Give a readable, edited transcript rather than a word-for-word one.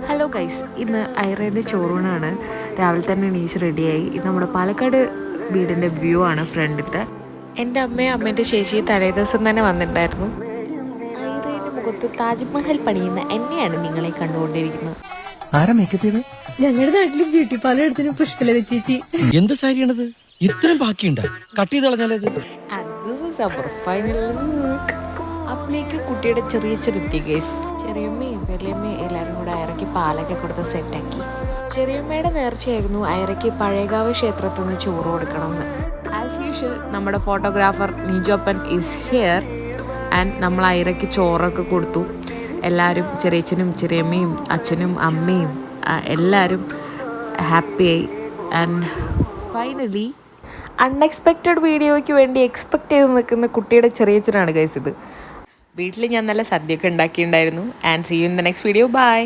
Hello guys, ഇന്ന് ഐറേൻ്റെ ചോറൂണാണ്. രാവിലെ തന്നെ എണീച്ച് റെഡിയായി. ഇത് നമ്മുടെ പാലക്കാട് വീടിൻ്റെ വ്യൂ ആണ് ഫ്രണ്ടിലത്തെ. എൻ്റെ അമ്മയും അമ്മേൻ്റെ ചേച്ചി തലേ ദിവസം തന്നെ വന്നിട്ടുണ്ടായിരുന്നു. ഐറേൻ്റെ മുഖത്ത് താജ്മഹൽ പണിയുന്ന എന്നെയാണ് നിങ്ങളെ കണ്ടുകൊണ്ടിരിക്കുന്നത്. ഞങ്ങളുടെ നാട്ടില് ബ്യൂട്ടി പാർലർ എടുത്തിന് പുഷ്പലത ചേച്ചി. എന്ത് സാരിയാണത്? ഇത്രയും ബാക്കിയുണ്ടോ? കട്ട് ചെയ്ത് കളഞ്ഞാലത്. അപ്പോഴേക്ക് കുട്ടിയുടെ ചെറിയ ചെറുത്തി ഗൈസ്. ചെറിയമ്മയും വലിയമ്മയും എല്ലാവരും കൂടെ ഐറയ്ക്ക് പാലൊക്കെ കൊടുത്ത് സെറ്റാക്കി. ചെറിയമ്മയുടെ നേർച്ചയായിരുന്നു ഐറയ്ക്ക് പഴയകാവ് ക്ഷേത്രത്തിൽ നിന്ന് ചോറ് കൊടുക്കണമെന്ന്. ആസ് യൂഷ്വൽ നമ്മുടെ ഫോട്ടോഗ്രാഫർ നിജോപ്പൻ ഈസ് ഹിയർ ആൻഡ് നമ്മൾ ഐറയ്ക്ക് ചോറൊക്കെ കൊടുത്തു. എല്ലാവരും ചെറിയച്ഛനും ചെറിയമ്മയും അച്ഛനും അമ്മയും എല്ലാവരും ഹാപ്പിയായി. ആൻഡ് ഫൈനലി അൺഎക്സ്പെക്റ്റഡ് വീഡിയോയ്ക്ക് വേണ്ടി എക്സ്പെക്റ്റ് ചെയ്ത് നിൽക്കുന്ന കുട്ടിയുടെ ചെറിയച്ഛനാണ് ഗൈസ് ഇത്. വീട്ടിൽ ഞാൻ നല്ല സദ്യയൊക്കെ ഉണ്ടാക്കിയിട്ടുണ്ടായിരുന്നു. And see you in the next video. By.